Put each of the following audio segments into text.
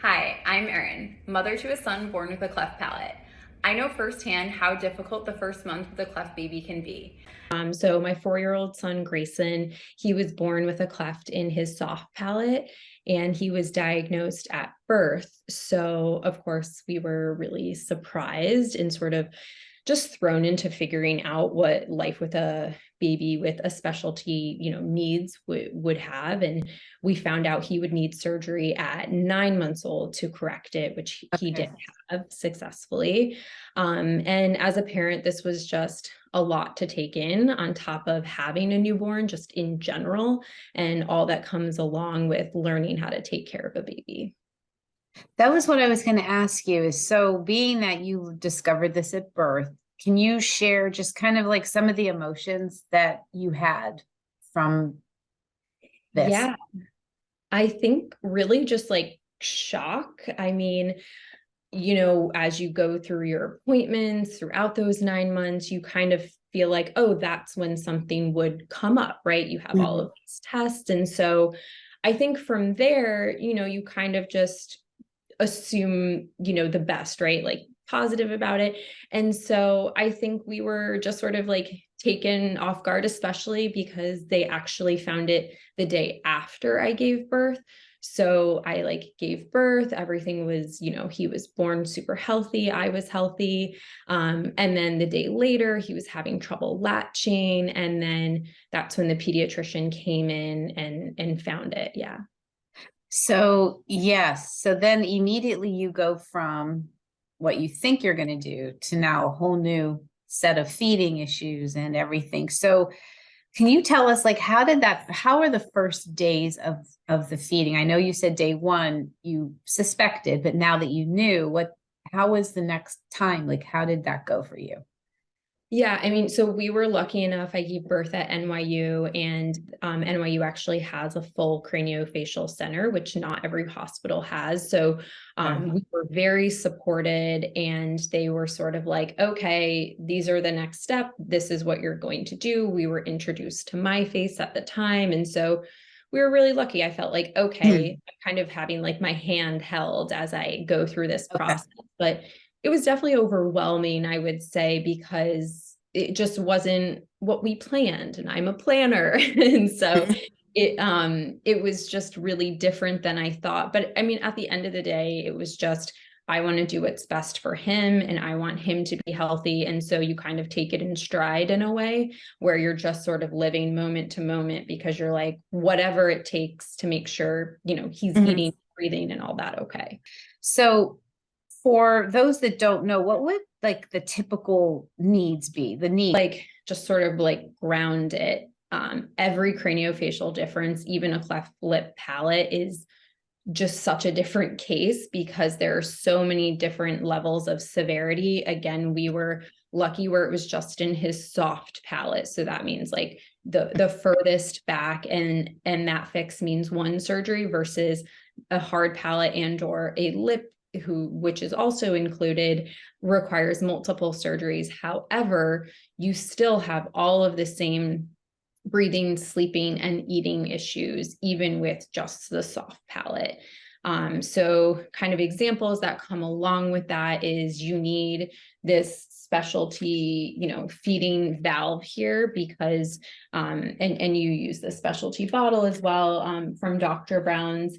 Hi, I'm Erin, mother to a son born with a cleft palate. I know firsthand how difficult the first month with a cleft baby can be. So my 4-year-old son, Grayson, he was born with a cleft in his soft palate and he was diagnosed at birth. So of course we were really surprised and sort of just thrown into figuring out what life with a baby with a specialty, needs would have. And we found out he would need surgery at 9 months old to correct it, which he Okay. did have successfully. And as a parent, this was just a lot to take in on top of having a newborn, just in general, and all that comes along with learning how to take care of a baby. That was what I was going to ask you is so being that you discovered this at birth, can you share just kind of like some of the emotions that you had from this? Yeah, I think really just like shock. I mean, as you go through your appointments throughout those 9 months, you kind of feel like, oh, that's when something would come up, right? You have all Mhm. of these tests. And so I think from there, you kind of just assume, the best, right? Like positive about it. And so I think we were just sort of like taken off guard, especially because they actually found it the day after I gave birth. So I like gave birth, everything was, he was born super healthy, I was healthy. And then the day later, he was having trouble latching. And then that's when the pediatrician came in and found it. Yeah. So, yes. So then immediately you go from what you think you're going to do to now a whole new set of feeding issues and everything. So, can you tell us like how are the first days of the feeding? I know you said day one you suspected, but now that you knew, how was the next time? Like how did that go for you? Yeah, I mean, so we were lucky enough. I gave birth at NYU, and NYU actually has a full craniofacial center, which not every hospital has. So Okay. we were very supported, and they were sort of like, okay, these are the next step. This is what you're going to do. We were introduced to myFace at the time. And so we were really lucky. I felt like, okay, I'm kind of having like my hand held as I go through this Okay. process. But it was definitely overwhelming, I would say, because it just wasn't what we planned, and I'm a planner. And so it was just really different than I thought. But I mean, at the end of the day, it was just I want to do what's best for him and I want him to be healthy. And so you kind of take it in stride in a way where you're just sort of living moment to moment because you're like, whatever it takes to make sure, he's Mhm. eating, breathing, and all that okay. So for those that don't know, what would like the typical needs be? The need. Like just sort of like ground it. Every craniofacial difference, even a cleft lip palate, is just such a different case because there are so many different levels of severity. Again, we were lucky where it was just in his soft palate. So that means like the furthest back, and that fix means one surgery versus a hard palate and or a lip which is also included, requires multiple surgeries. However, you still have all of the same breathing, sleeping, and eating issues, even with just the soft palate. So kind of examples that come along with that is you need this specialty, feeding valve here because, and you use the specialty bottle as well, from Dr. Brown's.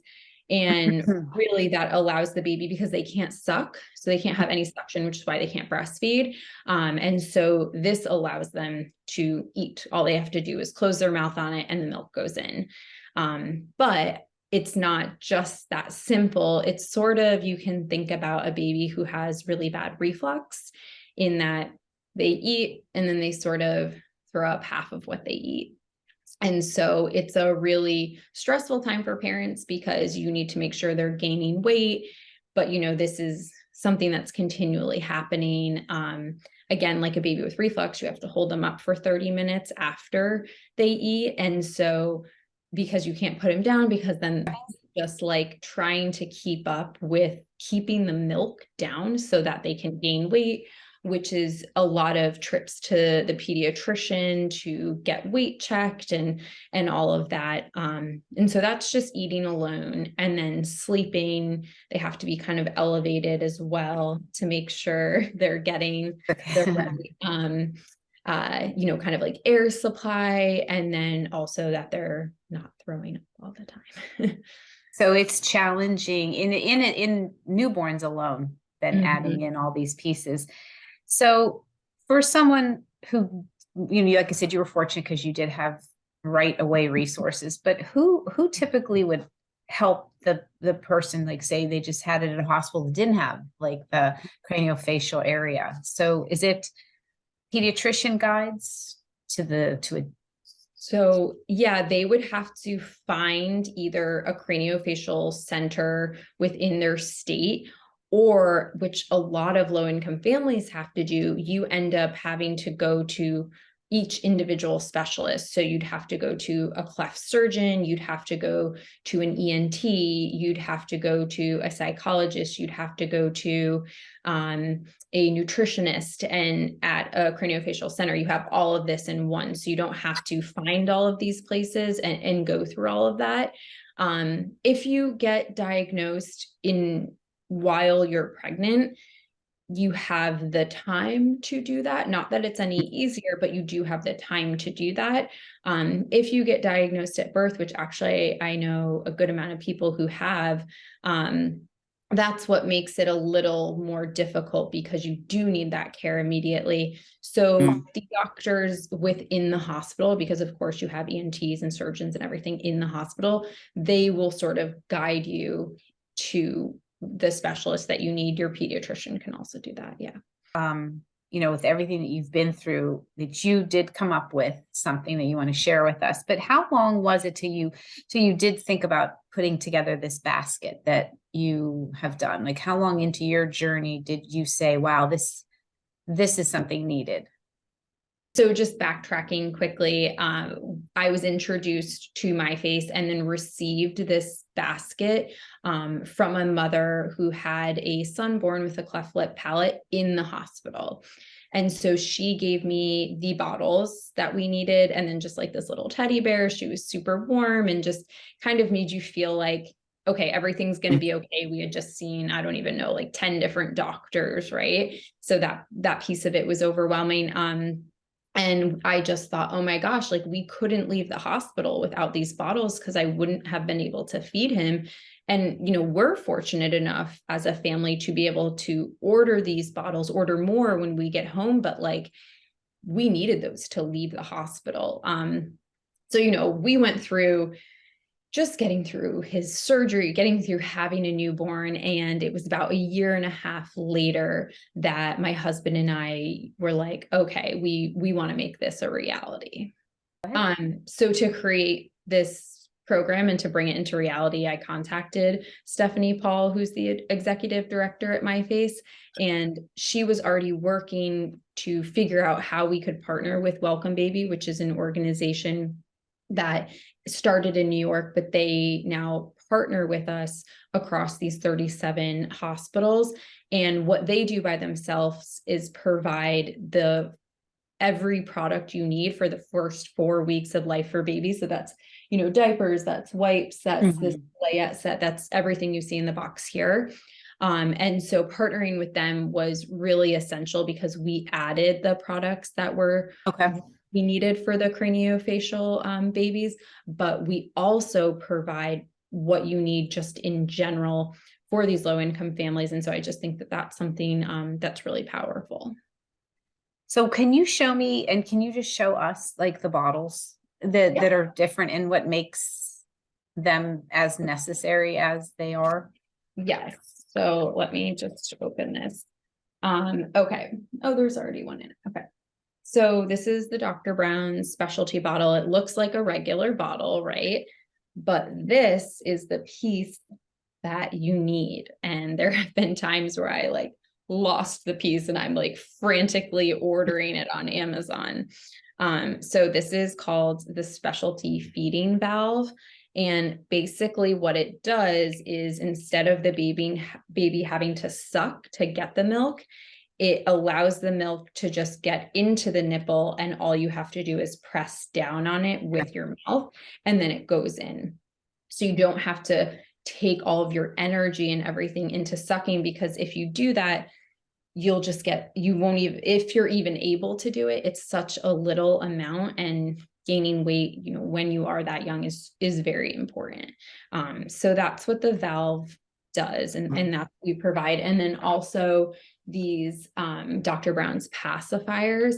And really that allows the baby, because they can't suck, so they can't have any suction, which is why they can't breastfeed. And so this allows them to eat. All they have to do is close their mouth on it and the milk goes in. But it's not just that simple. It's sort of, you can think about a baby who has really bad reflux in that they eat and then they sort of throw up half of what they eat. And so it's a really stressful time for parents because you need to make sure they're gaining weight. But, this is something that's continually happening. Again, like a baby with reflux, you have to hold them up for 30 minutes after they eat. And so because you can't put them down, because then just like trying to keep up with keeping the milk down so that they can gain weight, which is a lot of trips to the pediatrician to get weight checked and all of that. And so that's just eating alone. And then sleeping, they have to be kind of elevated as well to make sure they're getting the right, kind of like air supply, and then also that they're not throwing up all the time. So it's challenging in newborns alone, then adding Mhm. in all these pieces. So for someone who, like I said, you were fortunate because you did have right away resources, but who typically would help the person, like say they just had it at a hospital that didn't have like the craniofacial area? So is it pediatrician guides to a So yeah, they would have to find either a craniofacial center within their state, or which a lot of low income families have to do, you end up having to go to each individual specialist. So you'd have to go to a cleft surgeon, you'd have to go to an ENT, you'd have to go to a psychologist, you'd have to go to a nutritionist, and at a craniofacial center, you have all of this in one. So you don't have to find all of these places and go through all of that. If you get diagnosed while you're pregnant, you have the time to do that. Not that it's any easier, but you do have the time to do that. If you get diagnosed at birth, which actually I know a good amount of people who have, that's what makes it a little more difficult, because you do need that care immediately. So the doctors within the hospital, because of course you have ENTs and surgeons and everything in the hospital, they will sort of guide you to the specialist that you need. Your pediatrician can also do that. Yeah. with everything that you've been through, that you did come up with something that you want to share with us. But how long was it till you did think about putting together this basket that you have done? Like, how long into your journey did you say, wow, this is something needed? So just backtracking quickly, I was introduced to myFace and then received this basket from a mother who had a son born with a cleft lip palate in the hospital. And so she gave me the bottles that we needed, and then just like this little teddy bear. She was super warm and just kind of made you feel like, okay, everything's going to be okay. We had just seen, I don't even know, like 10 different doctors, right? So that piece of it was overwhelming. And I just thought, oh my gosh, like we couldn't leave the hospital without these bottles, because I wouldn't have been able to feed him. And, we're fortunate enough as a family to be able to order these bottles, order more when we get home, but like we needed those to leave the hospital. So, we went through just getting through his surgery, getting through having a newborn. And it was about a year and a half later that my husband and I were like, okay, we want to make this a reality. So to create this program and to bring it into reality, I contacted Stephanie Paul, who's the executive director at myFace, and she was already working to figure out how we could partner with Welcome Baby, which is an organization that started in New York, but they now partner with us across these 37 hospitals. And what they do by themselves is provide every product you need for the first 4 weeks of life for babies. So that's, diapers, that's wipes, that's this layette set, that's everything you see in the box here. And so partnering with them was really essential, because we added the products that we needed for the craniofacial babies, but we also provide what you need just in general for these low income families. And so I just think that that's something that's really powerful. So can you show me, and can you just show us like the bottles that are different and what makes them as necessary as they are? Yes. So let me just open this. Okay. Oh, there's already one in it. Okay. So this is the Dr. Brown's specialty bottle. It looks like a regular bottle, right? But this is the piece that you need. And there have been times where I like lost the piece and I'm like frantically ordering it on Amazon. So this is called the specialty feeding valve. And basically what it does is, instead of the baby having to suck to get the milk, it allows the milk to just get into the nipple, and all you have to do is press down on it with your mouth, and then it goes in. So you don't have to take all of your energy and everything into sucking, because if you do that, you'll just get, you won't even, if you're even able to do it, it's such a little amount, and gaining weight, you know, when you are that young is very important. So that's what the valve does, and that's what we provide. And then also these Dr. Brown's pacifiers.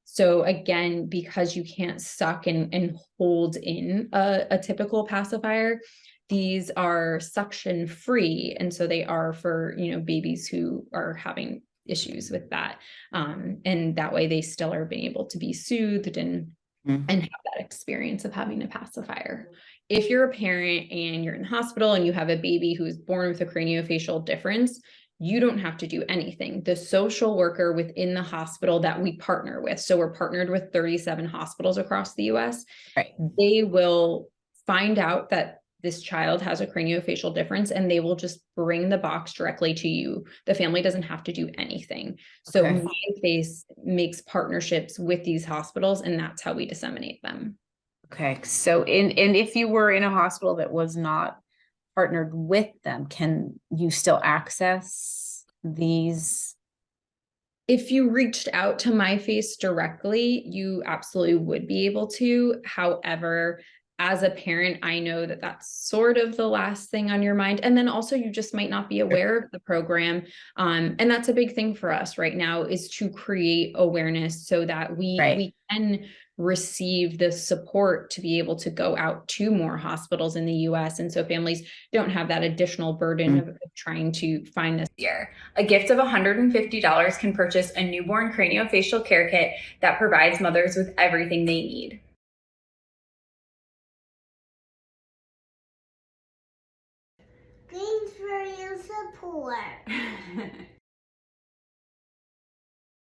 So again, because you can't suck and hold in a typical pacifier, these are suction free, and so they are for, you know, babies who are having issues with that, and that way they still are being able to be soothed and have that experience of having a pacifier. If you're a parent and you're in the hospital and you have a baby who is born with a craniofacial difference, you don't have to do anything. The social worker within the hospital that we partner with, so we're partnered with 37 hospitals across the US, Right. they will find out that this child has a craniofacial difference, and they will just bring the box directly to you. The family doesn't have to do anything. So Okay. myFace makes partnerships with these hospitals, and that's how we disseminate them. Okay. So and if you were in a hospital that was not partnered with them, can you still access these? If you reached out to myFace directly, you absolutely would be able to. However, as a parent, I know that that's sort of the last thing on your mind. And then also, you just might not be aware of the program. And that's a big thing for us right now, is to create awareness so that we can receive the support to be able to go out to more hospitals in the US. And so families don't have that additional burden of trying to find this year. A gift of $150 can purchase a newborn craniofacial care kit that provides mothers with everything they need. Thanks for your support.